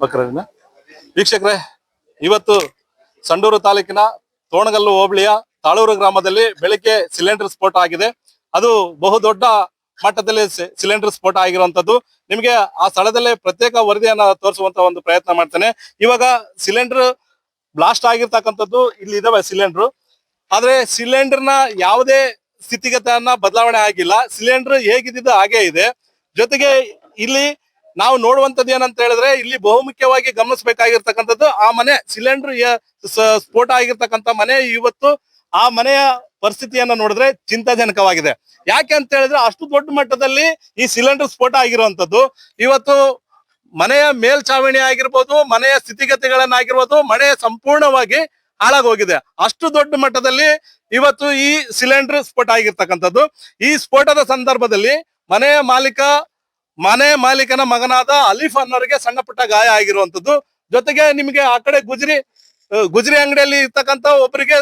ಬಕ್ರವಿನ ವೀಕ್ಷಕರೇ, ಇವತ್ತು ಸಂಡೂರು ತಾಲೂಕಿನ ತೋಣಗಲ್ಲು ಹೋಬಳಿಯ ತಾಳೂರು ಗ್ರಾಮದಲ್ಲಿ ಬೆಳಿಗ್ಗೆ ಸಿಲಿಂಡರ್ ಸ್ಫೋಟ ಆಗಿದೆ. ಅದು ಬಹುದೊಡ್ಡ ಮಟ್ಟದಲ್ಲಿ ಸಿಲಿಂಡರ್ ಸ್ಫೋಟ ಆಗಿರುವಂತದ್ದು. ನಿಮಗೆ ಆ ಸ್ಥಳದಲ್ಲೇ ಪ್ರತ್ಯೇಕ ವರದಿಯನ್ನ ತೋರಿಸುವಂತ ಒಂದು ಪ್ರಯತ್ನ ಮಾಡ್ತೇನೆ. ಇವಾಗ ಸಿಲಿಂಡರ್ ಬ್ಲಾಸ್ಟ್ ಆಗಿರ್ತಕ್ಕಂಥದ್ದು ಇಲ್ಲಿ ಇದಾವೆ ಸಿಲಿಂಡರ್. ಆದ್ರೆ ಸಿಲಿಂಡರ್ನ ಯಾವುದೇ ಸ್ಥಿತಿಗತಿಯನ್ನ ಬದಲಾವಣೆ ಆಗಿಲ್ಲ. ಸಿಲಿಂಡರ್ ಹೇಗಿದ್ದು ಹಾಗೆ ಇದೆ. ಜೊತೆಗೆ ಇಲ್ಲಿ ನಾವು ನೋಡುವಂತದ್ದು ಏನಂತ ಹೇಳಿದ್ರೆ, ಇಲ್ಲಿ ಬಹುಮುಖ್ಯವಾಗಿ ಗಮನಿಸಬೇಕಾಗಿರ್ತಕ್ಕಂಥದ್ದು ಆ ಮನೆ ಸಿಲಿಂಡರ್ ಸ್ಫೋಟ ಆಗಿರ್ತಕ್ಕಂಥ ಮನೆ. ಇವತ್ತು ಆ ಮನೆಯ ಪರಿಸ್ಥಿತಿಯನ್ನ ನೋಡಿದ್ರೆ ಚಿಂತಾಜನಕವಾಗಿದೆ. ಯಾಕೆ ಅಂತ ಹೇಳಿದ್ರೆ, ಅಷ್ಟು ದೊಡ್ಡ ಮಟ್ಟದಲ್ಲಿ ಈ ಸಿಲಿಂಡರ್ ಸ್ಫೋಟ ಆಗಿರುವಂತದ್ದು. ಇವತ್ತು ಮನೆಯ ಮೇಲ್ಛಾವಣಿ ಆಗಿರ್ಬೋದು, ಮನೆಯ ಸ್ಥಿತಿಗತಿಗಳನ್ನಾಗಿರ್ಬೋದು, ಮನೆ ಸಂಪೂರ್ಣವಾಗಿ ಹಾಳಾಗೋಗಿದೆ. ಅಷ್ಟು ದೊಡ್ಡ ಮಟ್ಟದಲ್ಲಿ ಇವತ್ತು ಈ ಸಿಲಿಂಡರ್ ಸ್ಫೋಟ ಆಗಿರ್ತಕ್ಕಂಥದ್ದು. ಈ ಸ್ಫೋಟದ ಸಂದರ್ಭದಲ್ಲಿ ಮನೆ ಮಾಲೀಕನ ಮಗನಾದ ಅಲೀಫ್ ಅನ್ನೋರಿಗೆ ಸಣ್ಣ ಪುಟ್ಟ ಗಾಯ ಆಗಿರುವಂತದ್ದು. ಜೊತೆಗೆ ನಿಮಗೆ ಆ ಕಡೆ ಗುಜರಿ ಅಂಗಡಿಯಲ್ಲಿ ಇರ್ತಕ್ಕಂಥ ಒಬ್ಬರಿಗೆ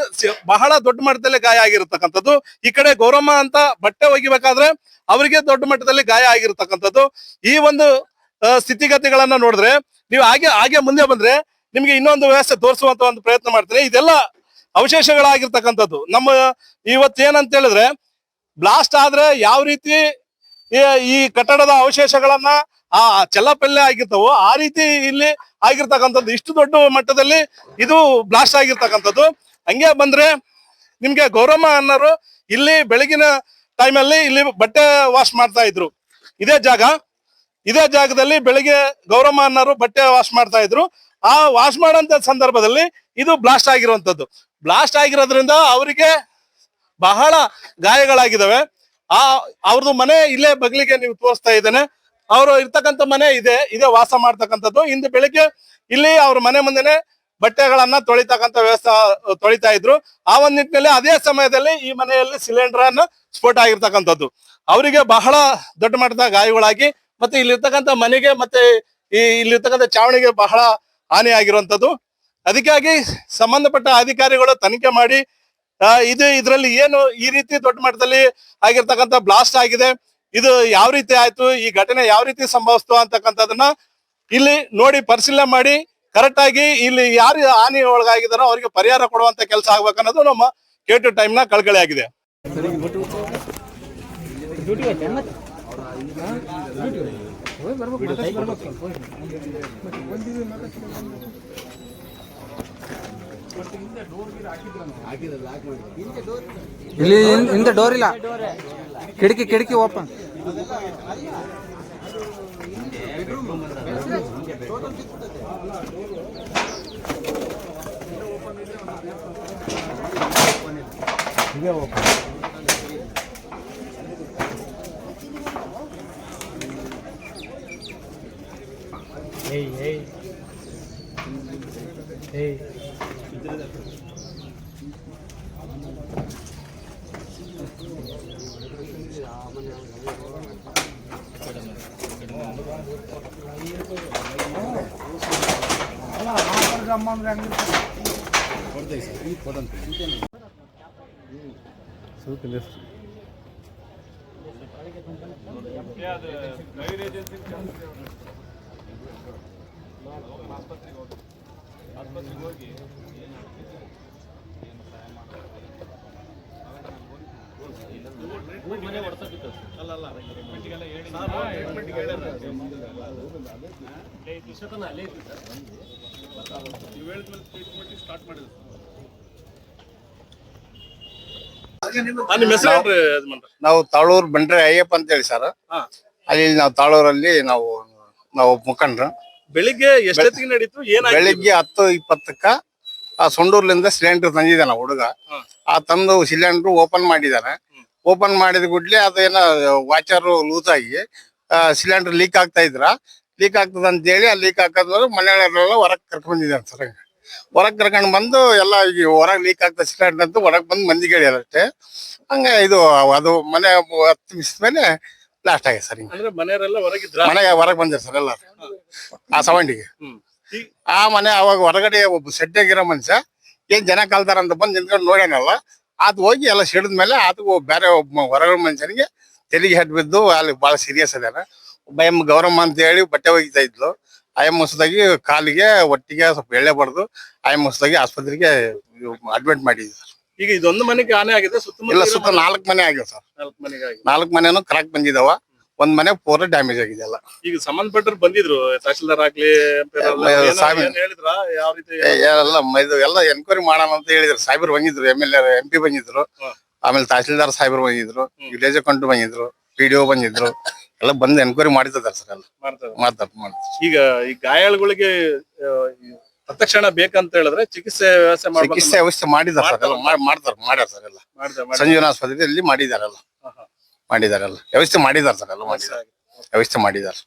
ಬಹಳ ದೊಡ್ಡ ಮಟ್ಟದಲ್ಲಿ ಗಾಯ ಆಗಿರತಕ್ಕಂಥದ್ದು. ಈ ಕಡೆ ಗೌರಮ್ಮ ಅಂತ ಬಟ್ಟೆ ಒಗಿಬೇಕಾದ್ರೆ ಅವರಿಗೆ ದೊಡ್ಡ ಮಟ್ಟದಲ್ಲಿ ಗಾಯ ಆಗಿರತಕ್ಕಂಥದ್ದು. ಈ ಒಂದು ಸ್ಥಿತಿಗತಿಗಳನ್ನ ನೋಡಿದ್ರೆ, ನೀವು ಹಾಗೆ ಮುಂದೆ ಬಂದ್ರೆ ನಿಮ್ಗೆ ಇನ್ನೊಂದು ವ್ಯವಸ್ಥೆ ತೋರಿಸುವಂತ ಒಂದು ಪ್ರಯತ್ನ ಮಾಡ್ತೀನಿ. ಇದೆಲ್ಲ ಅವಶೇಷಗಳಾಗಿರ್ತಕ್ಕಂಥದ್ದು. ನಮ್ಮ ಇವತ್ತೇನಂತ ಹೇಳಿದ್ರೆ, ಬ್ಲಾಸ್ಟ್ ಆದ್ರೆ ಯಾವ ರೀತಿ ಈ ಕಟ್ಟಡದ ಅವಶೇಷಗಳನ್ನ ಚೆಲ್ಲಪಲ್ಲೆ ಆಗಿರ್ತಾವೋ ಆ ರೀತಿ ಇಲ್ಲಿ ಆಗಿರ್ತಕ್ಕಂಥದ್ದು. ಇಷ್ಟು ದೊಡ್ಡ ಮಟ್ಟದಲ್ಲಿ ಇದು ಬ್ಲಾಸ್ಟ್ ಆಗಿರ್ತಕ್ಕಂಥದ್ದು. ಹಂಗೆ ಬಂದ್ರೆ ನಿಮ್ಗೆ ಗೌರಮ್ಮ ಅನ್ನೋರು ಇಲ್ಲಿ ಬೆಳಗಿನ ಟೈಮಲ್ಲಿ ಇಲ್ಲಿ ಬಟ್ಟೆ ವಾಶ್ ಮಾಡ್ತಾ ಇದ್ರು. ಇದೇ ಜಾಗದಲ್ಲಿ ಬೆಳಿಗ್ಗೆ ಗೌರಮ್ಮ ಅನ್ನೋರು ಬಟ್ಟೆ ವಾಶ್ ಮಾಡ್ತಾ ಇದ್ರು. ಆ ವಾಶ್ ಮಾಡೋಂಥ ಸಂದರ್ಭದಲ್ಲಿ ಇದು ಬ್ಲಾಸ್ಟ್ ಆಗಿರುವಂತದ್ದು. ಬ್ಲಾಸ್ಟ್ ಆಗಿರೋದ್ರಿಂದ ಅವರಿಗೆ ಬಹಳ ಗಾಯಗಳಾಗಿದ್ದಾವೆ. ಅವ್ರದ್ದು ಮನೆ ಇಲ್ಲೇ ಬಗ್ಲಿಗೆ ನೀವು ತೋರಿಸ್ತಾ ಇದ್ದೇನೆ. ಅವರು ಇರ್ತಕ್ಕಂಥ ಮನೆ ಇದೇ ವಾಸ ಮಾಡ್ತಕ್ಕಂಥದ್ದು. ಇಂದು ಬೆಳಿಗ್ಗೆ ಇಲ್ಲಿ ಅವ್ರ ಮನೆ ಮುಂದೆನೆ ಬಟ್ಟೆಗಳನ್ನ ತೊಳಿತಾ ಇದ್ರು. ಆ ಒಂದು ನಿಟ್ಟಿನಲ್ಲಿ ಅದೇ ಸಮಯದಲ್ಲಿ ಈ ಮನೆಯಲ್ಲಿ ಸಿಲಿಂಡರ್ ಅನ್ನು ಸ್ಫೋಟ ಆಗಿರ್ತಕ್ಕಂಥದ್ದು. ಅವರಿಗೆ ಬಹಳ ದೊಡ್ಡ ಮಟ್ಟದ ಗಾಯಗಳಾಗಿ, ಮತ್ತೆ ಇಲ್ಲಿರ್ತಕ್ಕಂಥ ಮನೆಗೆ ಮತ್ತೆ ಇಲ್ಲಿರ್ತಕ್ಕಂಥ ಚಾವಣಿಗೆ ಬಹಳ ಹಾನಿ ಆಗಿರುವಂತದ್ದು. ಅದಕ್ಕಾಗಿ ಸಂಬಂಧಪಟ್ಟ ಅಧಿಕಾರಿಗಳು ತನಿಖೆ ಮಾಡಿ ಇದರಲ್ಲಿ ಏನು ಈ ರೀತಿ ದೊಡ್ಡ ಮಟ್ಟದಲ್ಲಿ ಆಗಿರ್ತಕ್ಕಂಥ ಬ್ಲಾಸ್ಟ್ ಆಗಿದೆ, ಇದು ಯಾವ ರೀತಿ ಆಯ್ತು, ಈ ಘಟನೆ ಯಾವ ರೀತಿ ಸಂಭವಿಸ್ತು ಅಂತಕ್ಕಂಥದನ್ನ ಇಲ್ಲಿ ನೋಡಿ ಪರಿಶೀಲನೆ ಮಾಡಿ ಕರೆಕ್ಟ್ ಆಗಿ ಇಲ್ಲಿ ಯಾರು ಹಾನಿ ಒಳಗಾಗಿದಾರೋ ಅವರಿಗೆ ಪರಿಹಾರ ಕೊಡುವಂತ ಕೆಲಸ ಆಗ್ಬೇಕನ್ನೋದು ನಮ್ಮ K2 ಟೈಮ್ ನ ಕಳಕಳಿ ಆಗಿದೆ. ಇಲ್ಲಿ ಹಿಂದೆ ಡೋರ್ ಇಲ್ಲ, ಕಿಟಕಿ ಓಪನ್. ನಾವು ತಾಳೂರು ಬಂಡ್ರೆ ಅಯ್ಯಪ್ಪ ಅಂತ ಹೇಳಿ ಸರ್. ಅಲ್ಲಿ ನಾವು ತಾಳೂರಲ್ಲಿ ನಾವು ಮುಖಂಡ್ರು. ಬೆಳಿಗ್ಗೆ ಎಷ್ಟೊತ್ತಿಗೆ ನಡೀತು? ಬೆಳಿಗ್ಗೆ 10:20ಕ್ಕ ಸೊಂಡೂರ್ಲಿಂದ ಸಿಲಿಂಡರ್ ತಂದಿದ್ದಾನ ಹುಡುಗ. ತಂದು ಸಿಲಿಂಡರ್ ಓಪನ್ ಮಾಡಿದಾನೆ. ಓಪನ್ ಮಾಡಿದ ಕೂಡ್ಲೆ ಅದೇನ ವಾಚರ್ ಲೂಸ್ ಆಗಿ ಸಿಲಿಂಡರ್ ಲೀಕ್ ಆಗ್ತದ ಅಂತ ಹೇಳಿ ಲೀಕ್ ಹಾಕೋದ್ರ ಮನೆಯವರೆಲ್ಲ ಹೊರಗೆ ಕರ್ಕೊಂಡ್ ಬಂದಿದ್ದಾನೆ ಸರ್. ಹೊರಗೆ ಕರ್ಕೊಂಡ್ ಬಂದು ಎಲ್ಲ ಈಗ ಹೊರಗೆ ಲೀಕ್ ಆಗ್ತದೆ ಸಿಲಿಂಡರ್ ಅಂತ ಹೊರಗೆ ಬಂದು ಮಂದಿಗೆ ಹೇಳ್ಯಾರ ಅಷ್ಟೇ. ಹಂಗ ಅದು ಮನೆ 10 ನಿಮಿಷದ ಮೇಲೆ ಬ್ಲಾಸ್ಟ್ ಆಗಿದೆ ಸರ್. ಮನೆಗೆ ಹೊರಗೆ ಬಂದಿರ ಸರ್ ಎಲ್ಲ ಆ ಸೌಂಡಿಗೆ. ಆ ಮನೆ ಅವಾಗ ಹೊರಗಡೆ ಒಬ್ಬ ಸೆಡ್ಡಾಗಿರೋ ಮನುಷ್ಯ ಏನ್ ಜನ ಕಲ್ತಾರ ಅಂತ ಬಂದು ನಿಂತ್ಕೊಂಡು ನೋಡ್ಯಾನಲ್ಲ, ಆತ ಹೋಗಿ ಎಲ್ಲ ಸಿಡಿದ್ಮೇಲೆ ಆತ ಬೇರೆ ಒಬ್ಬ ಹೊರಗಡೆ ಮನುಷ್ಯನಿಗೆ ತೆಲಿಗೆ ಹೆಡ್ ಬಿದ್ದು ಅಲ್ಲಿ ಬಹಳ ಸೀರಿಯಸ್ ಅದಾನ. ಒಬ್ಬ ಗೌರಮ್ಮ ಅಂತ ಹೇಳಿ ಬಟ್ಟೆ ಒಗಿತಾ ಇದ್ಲು. ಆಯಮ್ಮಸದಾಗಿ ಕಾಲಿಗೆ ಒಟ್ಟಿಗೆ ಸ್ವಲ್ಪ ಎಳೆ ಬಡ್ದು ಆಯಮ್ಮಸದಾಗಿ ಆಸ್ಪತ್ರೆಗೆ ಅಡ್ಮಿಟ್ ಮಾಡಿದ್ವಿ ಸರ್. ಈಗ ಇದೊಂದು ಮನೆಗೆ ಹಾನಿ ಆಗಿದೆ, ಸುತ್ತಮುತ್ತ ಇಲ್ಲ ಸುತ್ತ 4 ಮನೆ ಆಗಿವೆ ಸರ್. 4 ಮನೆಗೆ ಆಗಿದೆ. 4 ಮನೆನೂ ಕ್ರಾಕ್ ಬಂದಿದಾವ. ಒಂದ್ ಮನೆ ಪೂರ ಡ್ಯಾಮೇಜ್ ಆಗಿದೆ ಎಲ್ಲ. ಈಗ ಸಂಬಂಧಪಟ್ಟರು ಬಂದಿದ್ರು, ತಹಶೀಲ್ದಾರ್ ಆಗ್ಲಿ ಹೇಳಿದ್ರ ಯಾವ ರೀತಿ ಎಲ್ಲ ಎನ್ಕ್ವೈರಿ ಮಾಡೋಣ ಅಂತ ಹೇಳಿದ್ರು. ಸಾಹೇಬರು ಬಂದಿದ್ರು, MLA MP ಬಂದಿದ್ರು, ಆಮೇಲೆ ತಹಶೀಲ್ದಾರ್ ಸಾಹೇಬರು ಬಂದಿದ್ರು, ವಿಲೇಜ್ ಅಕೌಂಟ್ ಬಂದಿದ್ರು, PDO ಬಂದಿದ್ರು, ಎಲ್ಲ ಬಂದು ಎನ್ಕ್ವೈರಿ ಮಾಡಿದ್ದಾರೆ ಸರ್. ಎಲ್ಲ ಮಾಡ್ತಾರೆ. ಈಗ ಈ ಗಾಯಾಳುಗಳಿಗೆ ತತ್ಕ್ಷಣ ಬೇಕಂತ ಹೇಳಿದ್ರೆ ಚಿಕಿತ್ಸೆ ವ್ಯವಸ್ಥೆ ಮಾಡಿದ್ದಾರೆ ಸರ್. ಎಲ್ಲ ಮಾಡ್ಯಾರ ಸರ್. ಎಲ್ಲ ಸಂಜೀವನ ಆಸ್ಪತ್ರೆಯಲ್ಲಿ ಮಾಡಿದಾರಲ್ಲ. ವ್ಯವಸ್ಥೆ ಮಾಡಿದಾರೆ ಸರ್. ಎಲ್ಲ ವ್ಯವಸ್ಥೆ ಮಾಡಿದಾರೆ.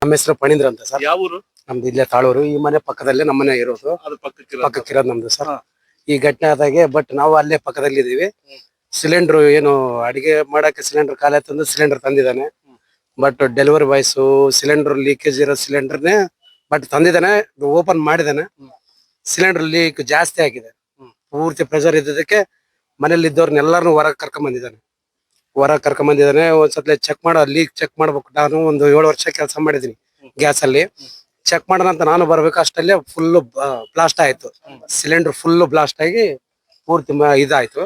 ನಮ್ಮ ಹೆಸರು ಪಣೀಂದ್ರ ಅಂತ ಸರ್. ಯಾವ ಊರು? ನಮ್ದು ಇಲ್ಲೇ ತಾಳೂರು. ಈ ಮನೆ ಪಕ್ಕದಲ್ಲೇ ನಮ್ಮನೆ ಇರೋದು. ಅದು ಪಕ್ಕಕ್ಕಿರೋದು ನಮ್ದು ಸರ್. ಈ ಘಟನೆ ಆದಾಗೆ ಬಟ್ ನಾವು ಅಲ್ಲೇ ಪಕ್ಕದಲ್ಲಿ ಇದೀವಿ. ಸಿಲಿಂಡರ್ ಏನು ಅಡಿಗೆ ಮಾಡಕ್ಕೆ ಸಿಲಿಂಡರ್ ಖಾಲಿ ತಂದು ಸಿಲಿಂಡರ್ ತಂದಿದ್ದಾನೆ. But delivery boys cylinder leakage ಇರೋ ಸಿಲಿಂಡರ್ನೇ ಬಟ್ ತಂದಿದ್ದಾನೆ, ಓಪನ್ ಮಾಡಿದಾನೆ. ಸಿಲಿಂಡರ್ ಲೀಕ್ ಜಾಸ್ತಿ ಆಗಿದೆ. ಪೂರ್ತಿ ಪ್ರೆಷರ್ ಇದ್ದದಕ್ಕೆ ಮನೇಲಿ ಇದ್ದವ್ರನ್ನೆಲ್ಲಾರು ಹೊರಗೆ ಕರ್ಕೊಂಡ್ ಬಂದಿದ್ದಾನೆ. ಒಂದ್ಸಲ ಚೆಕ್ ಮಾಡೋ ಲೀಕ್ ಚೆಕ್ ಮಾಡ್ಬೇಕು. ನಾನು ಒಂದು 7 ವರ್ಷ ಕೆಲಸ ಮಾಡಿದೀನಿ ಗ್ಯಾಸ್ ಅಲ್ಲಿ. ಚೆಕ್ ಮಾಡೋಣ ಅಂತ ನಾನು ಬರ್ಬೇಕು, ಅಷ್ಟಲ್ಲೇ ಫುಲ್ ಬ್ಲಾಸ್ಟ್ ಆಯ್ತು. ಸಿಲಿಂಡರ್ ಫುಲ್ ಬ್ಲಾಸ್ಟ್ ಆಗಿ ಪೂರ್ತಿ ಇದಾಯ್ತು.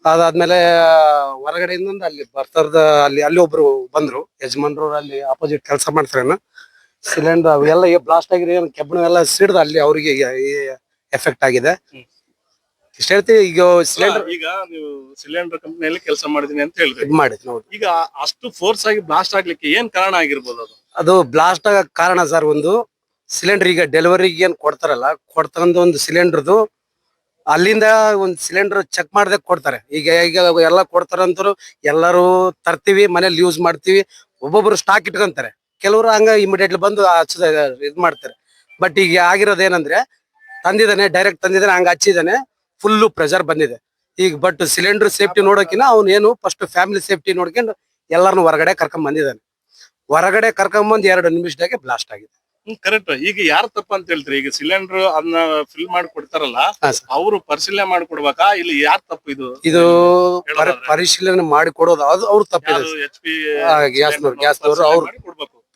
ಅದಾದ್ಮೇಲೆ ಹೊರಗಡೆಯಿಂದ ಅಲ್ಲಿ ಬರ್ತಾರದ ಅಲ್ಲಿ ಒಬ್ರು ಬಂದ್ರು, ಯಜಮಾನ್ರು ಅಲ್ಲಿ ಆಪೋಸಿಟ್ ಕೆಲಸ ಮಾಡ್ತಾರೇನ. ಸಿಲಿಂಡರ್ ಅವೆಲ್ಲ ಬ್ಲಾಸ್ಟ್ ಆಗಿದೆ, ಕೆಬ್ಬಣ ಎಲ್ಲ ಸಿಡ್ದು ಅಲ್ಲಿ ಅವ್ರಿಗೆ ಎಫೆಕ್ಟ್ ಆಗಿದೆ. ಇಷ್ಟ ಹೇಳ್ತೀವಿ. ಈಗ ಸಿಲಿಂಡರ್ ಈಗ ನೀವು ಸಿಲಿಂಡರ್ ಕಂಪನಿಯಲ್ಲಿ ಕೆಲಸ ಮಾಡಿದೀನಿ ಅಂತ ಹೇಳಿದ್ರಿ. ಮಾಡಿದ್ ನೋಡಿ. ಈಗ ಅಷ್ಟು ಫೋರ್ಸ್ ಆಗಿ ಬ್ಲಾಸ್ಟ್ ಆಗ್ಲಿಕ್ಕೆ ಏನ್ ಕಾರಣ ಆಗಿರ್ಬೋದು? ಅದು ಬ್ಲಾಸ್ಟ್ ಆಗಕ್ ಕಾರಣ ಸರ್, ಒಂದು ಸಿಲಿಂಡರ್ ಈಗ ಡೆಲಿವರಿಗೆ ಏನ್ ಕೊಡ್ತಾರಲ್ಲ, ಕೊಡ್ತಂದ ಒಂದು ಸಿಲಿಂಡರ್ದು ಅಲ್ಲಿಂದ ಒಂದ್ ಸಿಲಿಂಡರ್ ಚೆಕ್ ಮಾಡ್ದೆ ಕೊಡ್ತಾರೆ. ಈಗ ಎಲ್ಲ ಕೊಡ್ತಾರಂತರು ಎಲ್ಲರೂ ತರ್ತೀವಿ, ಮನೇಲಿ ಯೂಸ್ ಮಾಡ್ತೀವಿ. ಒಬ್ಬೊಬ್ರು ಸ್ಟಾಕ್ ಇಟ್ಕೊಂತಾರೆ, ಕೆಲವರು ಹಂಗ ಇಮಿಡಿಯೇಟ್ಲಿ ಬಂದು ಇದ್ ಮಾಡ್ತಾರೆ. ಬಟ್ ಈಗ ಆಗಿರೋದು ಏನಂದ್ರೆ, ತಂದಿದ್ದಾನೆ, ಡೈರೆಕ್ಟ್ ತಂದಿದ್ದಾನೆ, ಹಂಗ ಹಚ್ಚಿದಾನೆ, ಫುಲ್ ಪ್ರೆಷರ್ ಬಂದಿದೆ ಈಗ. ಬಟ್ ಸಿಲಿಂಡರ್ ಸೇಫ್ಟಿ ನೋಡೋಕಿನ ಅವ್ನು ಏನು ಫಸ್ಟ್ ಫ್ಯಾಮಿಲಿ ಸೇಫ್ಟಿ ನೋಡ್ಕೊಂಡು ಎಲ್ಲಾರನು ಹೊರಗಡೆ ಕರ್ಕೊಂಡ್ ಬಂದಿದ್ದಾನೆ. ಹೊರಗಡೆ ಕರ್ಕೊಂಡ್ ಬಂದ್ 2 ನಿಮಿಷದಾಗೆ ಬ್ಲಾಸ್ಟ್ ಆಗಿದೆ. ಕರೆಕ್ಟ್. ಈಗ ಯಾರು ತಪ್ಪ ಅಂತ ಹೇಳ್ತೀರಿ? ಈಗ ಸಿಲಿಂಡರ್ ಅದನ್ನ ಫಿಲ್ ಮಾಡಿ ಕೊಡ್ತಾರಲ್ಲ, ಅವರು ಪರಿಶೀಲನೆ ಮಾಡಿ ಕೊಡ್ಬೇಕಾ, ಇಲ್ಲಿ ಯಾರು ತಪ್ಪು? ಇದು ಪರಿಶೀಲನೆ ಮಾಡಿ ಕೊಡೋದು ಅದು ಅವ್ರು ತಪ್ಪಿದೆ. ಗ್ಯಾಸ್ನವ್ರು ಅವ್ರು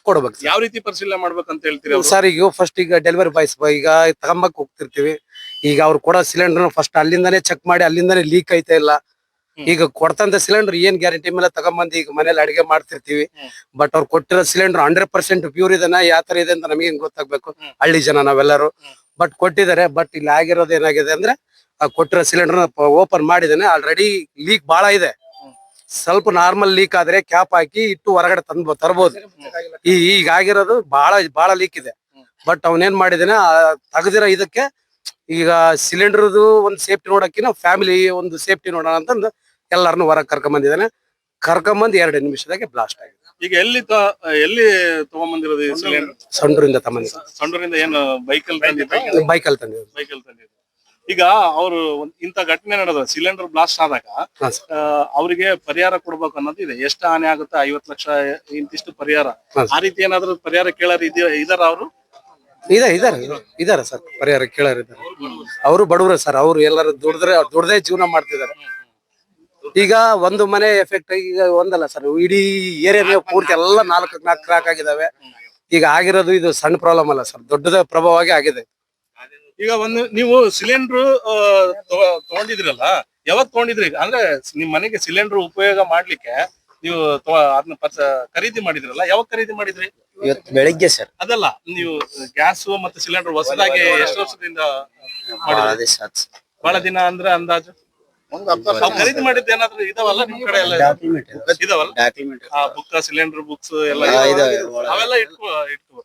ಕೊಡ್ಬೇಕು. ಯಾವ ರೀತಿ ಪರಿಶೀಲನೆ ಮಾಡ್ಬೇಕಂತ ಹೇಳ್ತೀರಿ ಸರ್? ಈಗ ಫಸ್ಟ್ ಈಗ ಡೆಲಿವರಿ ಬಾಯ್ಸ್ ಈಗ ತಗೊಂಬಕ್ ಹೋಗ್ತಿರ್ತೀವಿ. ಈಗ ಅವ್ರು ಕೊಡೋ ಸಿಲಿಂಡರ್ ಫಸ್ಟ್ ಅಲ್ಲಿಂದಾನೇ ಚೆಕ್ ಮಾಡಿ ಅಲ್ಲಿಂದಾನೇ ಲೀಕ್ ಐತೆ ಇಲ್ಲ. ಈಗ ಕೊಡ್ತಂತ ಸಿಲಿಂಡರ್ ಏನ್ ಗ್ಯಾರಂಟಿ ಮೇಲೆ ತಗೊಂಬಂದು ಈಗ ಮನೇಲಿ ಅಡಿಗೆ ಮಾಡ್ತಿರ್ತೀವಿ. ಬಟ್ ಅವ್ರು ಕೊಟ್ಟಿರೋ ಸಿಲಿಂಡರ್ 100% ಪ್ಯೂರ್ ಇದನ್ನ ಯಾವ ತರ ಇದೆ ಅಂತ ನಮಗೆ ಗೊತ್ತಾಗ್ಬೇಕು, ಹಳ್ಳಿ ಜನ ನಾವೆಲ್ಲರೂ. ಬಟ್ ಕೊಟ್ಟಿದ್ದಾರೆ. ಬಟ್ ಇಲ್ಲಿ ಆಗಿರೋದು ಏನಾಗಿದೆ ಅಂದ್ರೆ, ಆ ಕೊಟ್ಟಿರೋ ಸಿಲಿಂಡರ್ ಓಪನ್ ಮಾಡಿದಾನೆ, ಆಲ್ರೆಡಿ ಲೀಕ್ ಬಹಳ ಇದೆ. ಸ್ವಲ್ಪ ನಾರ್ಮಲ್ ಲೀಕ್ ಆದ್ರೆ ಕ್ಯಾಪ್ ಹಾಕಿ ಇಟ್ಟು ಹೊರಗಡೆ ತರಬಹುದು. ಈಗ ಆಗಿರೋದು ಬಹಳ ಲೀಕ್ ಇದೆ. ಬಟ್ ಅವನೇನ್ ಮಾಡಿದಾನೆ, ತೆಗೆದಿರೋ ಇದಕ್ಕೆ ಈಗ ಸಿಲಿಂಡರ್ದು ಒಂದು ಸೇಫ್ಟಿ ನೋಡಕ್ಕಿನ ಫ್ಯಾಮಿಲಿ ಒಂದು ಸೇಫ್ಟಿ ನೋಡೋಣ ಅಂತಂದು ಎಲ್ಲಾರನು ಹೊರಗೆ ಕರ್ಕೊಂಡ್ ಬಂದಿದ್ದಾನೆ. ಕರ್ಕೊಂಬಂದ್ 2 ನಿಮಿಷದಾಗೆ ಬ್ಲಾಸ್ಟ್ ಆಗಿದೆ. ಈಗ ಎಲ್ಲಿ ತಗೊಂಬಂದಿರೋದು ಸಿಲಿಂಡರ್? ಸಂಡೂರಿಂದ ತಗೊಂಡಿದ್ದು. ಸಂಡೂರಿಂದ ಏನು ಬೈಕಲ್ ತಂದಿದ್ದು? ಬೈಕಲ್ ತಂದಿದ್ದು. ಈಗ ಅವರು ಇಂತ ಘಟನೆ ನಡೆದ ಸಿಲಿಂಡರ್ ಬ್ಲಾಸ್ಟ್ ಆದಾಗ ಹಾ ಸರ್. ಅವರಿಗೆ ಪರಿಹಾರ ಕೊಡ್ಬೇಕು ಅನ್ನೋದು ಇದೆ. ಎಷ್ಟು ಹಾನಿ ಆಗುತ್ತೆ, 50 ಲಕ್ಷ ಇಂತಿಷ್ಟು ಪರಿಹಾರ, ಹಾ. ಆ ರೀತಿ ಏನಾದ್ರು ಪರಿಹಾರ ಕೇಳಾರ ಇದಾರ ಅವರು? ಇದಾರೆ ಸರ್, ಪರಿಹಾರ ಕೇಳಾರ ಇದಾರೆ. ಅವರು ಬಡವರು ಸರ್, ಅವರು ಎಲ್ಲರೂ ದುಡ್ದೇ ಜೀವನ ಮಾಡ್ತಿದ್ದಾರೆ. ಈಗ ಒಂದು ಮನೆ ಎಫೆಕ್ಟ್ ಈಗ ಒಂದಲ್ಲ ಸರ್, ಇಡೀ ಏರಿಯಾ ಪೂರ್ತಿ ಎಲ್ಲ 4 ಕ್ರಾಕ್ ಆಗಿದಾವೆ. ಈಗ ಆಗಿರೋದು ಇದು ಸಣ್ಣ ಪ್ರಾಬ್ಲಮ್ ಅಲ್ಲ ಸರ್, ದೊಡ್ಡದ ಪ್ರಭಾವವಾಗಿ ಆಗಿದೆ. ಈಗ ಒಂದು ನೀವು ಸಿಲಿಂಡರ್ ತಗೊಂಡಿದ್ರಲ್ಲ, ಯಾವಾಗ ತಗೊಂಡಿದ್ರಿ? ಅಂದ್ರೆ ನಿಮ್ ಮನೆಗೆ ಸಿಲಿಂಡರ್ ಉಪಯೋಗ ಮಾಡ್ಲಿಕ್ಕೆ ನೀವು ಅದನ್ನ ಖರೀದಿ ಮಾಡಿದ್ರಲ್ಲ, ಯಾವಾಗ ಖರೀದಿ ಮಾಡಿದ್ರಿ? ಇವತ್ತು ಬೆಳಿಗ್ಗೆ ಸರ್. ಅದಲ್ಲ, ನೀವು ಗ್ಯಾಸ್ ಮತ್ತೆ ಸಿಲಿಂಡರ್ ಹೊಸದಾಗಿ ಎಷ್ಟು ವರ್ಷದಿಂದ ಮಾಡಿದ್ರಿ? ಬಹಳ ದಿನ ಅಂದ್ರೆ ಅಂದಾಜು ತಾವ್ ಖರೀದಿ ಮಾಡಿದ್ದು ಏನಾದ್ರು ಇದಾವಲ್ಲ ನಿಮ್ ಕಡೆ ಎಲ್ಲ? ಇದಾವಲ್ಲ ಡಾಕ್ಯುಮೆಂಟ್ ಬುಕ್, ಸಿಲಿಂಡರ್ ಬುಕ್ಸ್ ಎಲ್ಲ ಇದಾವೆ. ಅವೆಲ್ಲ ಇಟ್ಕೋ